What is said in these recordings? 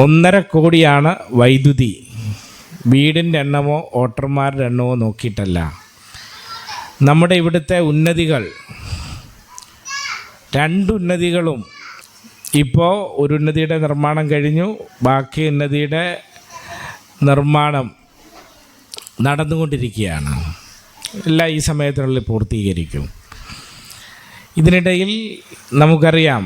1.5 കോടിയാണ് വൈദ്യുതി. വീടിൻ്റെ എണ്ണമോ വോട്ടർമാരുടെ എണ്ണമോ നോക്കിയിട്ടല്ല. നമ്മുടെ ഇവിടുത്തെ ഉന്നതികൾ, 2 ഉന്നതികളും ഇപ്പോൾ ഒരു ഉന്നതിയുടെ നിർമ്മാണം കഴിഞ്ഞു, ബാക്കി ഉന്നതിയുടെ നിർമ്മാണം നടന്നുകൊണ്ടിരിക്കുകയാണ്. എല്ലാം ഈ സമയത്തിനുള്ളിൽ പൂർത്തീകരിക്കും. ഇതിനിടയിൽ നമുക്കറിയാം,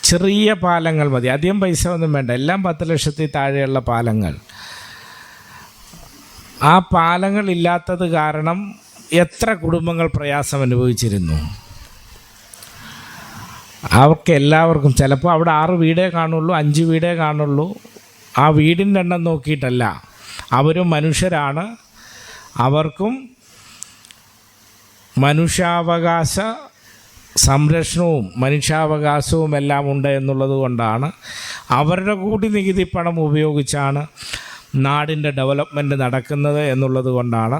ചെറിയ പാലങ്ങൾ മതി, അധികം പൈസ ഒന്നും വേണ്ട, എല്ലാം 10 ലക്ഷത്തിൽ താഴെയുള്ള പാലങ്ങൾ. ആ പാലങ്ങൾ ഇല്ലാത്തത് കാരണം എത്ര കുടുംബങ്ങൾ പ്രയാസം അനുഭവിച്ചിരുന്നു. അവർക്ക് എല്ലാവർക്കും ചിലപ്പോൾ അവിടെ 6 വീടേ കാണുള്ളൂ, 5 വീടേ കാണുള്ളൂ. ആ വീടിൻ്റെ എണ്ണം നോക്കിയിട്ടല്ല, അവരും മനുഷ്യരാണ്. അവർക്കും മനുഷ്യാവകാശ സംരക്ഷണവും മനുഷ്യാവകാശവും എല്ലാം ഉണ്ട് എന്നുള്ളത് കൊണ്ടാണ്, അവരുടെ കൂടി നികുതി പണം ഉപയോഗിച്ചാണ് നാടിൻ്റെ ഡെവലപ്മെൻറ്റ് നടക്കുന്നത് എന്നുള്ളത് കൊണ്ടാണ്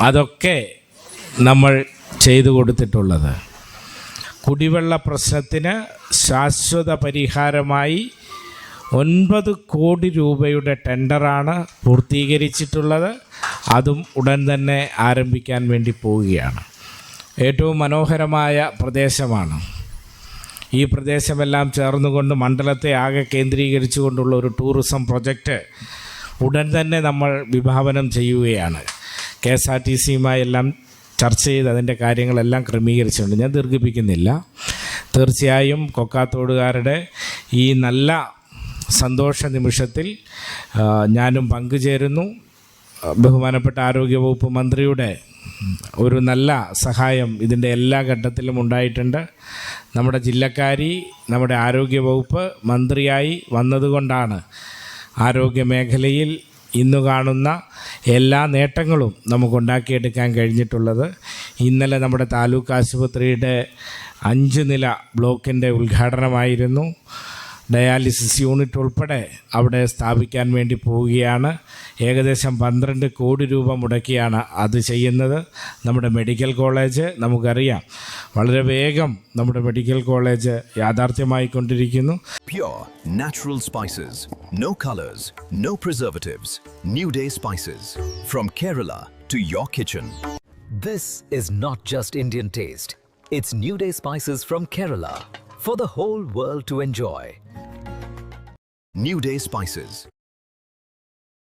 അതൊക്കെ നമ്മൾ ചെയ്തു കൊടുത്തിട്ടുള്ളത്. കുടിവെള്ള പ്രശ്നത്തിന് ശാശ്വത പരിഹാരമായി 9 കോടി രൂപയുടെ ടെൻഡറാണ് പൂർത്തീകരിച്ചിട്ടുള്ളത്. അതും ഉടൻ തന്നെ ആരംഭിക്കാൻ വേണ്ടി പോവുകയാണ്. ഏറ്റവും മനോഹരമായ പ്രദേശമാണ്. ഈ പ്രദേശമെല്ലാം ചേർന്നുകൊണ്ട് മണ്ഡലത്തെ ആകെ കേന്ദ്രീകരിച്ചുകൊണ്ടുള്ള ഒരു ടൂറിസം പ്രൊജക്റ്റ് ഉടൻ തന്നെ നമ്മൾ വിഭാവനം ചെയ്യുകയാണ്. KSRTCയുമായി എല്ലാം ചർച്ച ചെയ്ത് അതിൻ്റെ കാര്യങ്ങളെല്ലാം ക്രമീകരിച്ചിട്ടുണ്ട്. ഞാൻ ദീർഘിപ്പിക്കുന്നില്ല. തീർച്ചയായും കൊക്കാത്തോടുകാരുടെ ഈ നല്ല സന്തോഷ നിമിഷത്തിൽ ഞാനും പങ്കുചേരുന്നു. ബഹുമാനപ്പെട്ട ആരോഗ്യവകുപ്പ് മന്ത്രിയുടെ ഒരു നല്ല സഹായം ഇതിൻ്റെ എല്ലാ ഘട്ടത്തിലും ഉണ്ടായിട്ടുണ്ട്. നമ്മുടെ ജില്ലക്കാരി നമ്മുടെ ആരോഗ്യവകുപ്പ് മന്ത്രിയായി വന്നതുകൊണ്ടാണ് ആരോഗ്യ മേഖലയിൽ ഇന്ന് കാണുന്ന എല്ലാ നേട്ടങ്ങളും നമുക്കുണ്ടാക്കിയെടുക്കാൻ കഴിഞ്ഞിട്ടുള്ളത്. ഇന്നലെ നമ്മുടെ താലൂക്ക് ആശുപത്രിയുടെ 5 നില ബ്ലോക്കിൻ്റെ ഉദ്ഘാടനമായിരുന്നു. ഡയാലിസിസ് യൂണിറ്റ് ഉൾപ്പെടെ അവിടെ സ്ഥാപിക്കാൻ വേണ്ടി പോവുകയാണ്. ഏകദേശം 12 കോടി രൂപ മുടക്കിയാണ് അത് ചെയ്യുന്നത്. നമ്മുടെ മെഡിക്കൽ കോളേജ് നമുക്കറിയാം, വളരെ വേഗം നമ്മുടെ മെഡിക്കൽ കോളേജ് യാഥാർത്ഥ്യമായിക്കൊണ്ടിരിക്കുന്നു. Pure natural spices, no colors, no preservatives. New Day Spices, from Kerala to your kitchen. This is not just Indian taste. It's New Day Spices from Kerala for the whole world to enjoy. New Day Spices.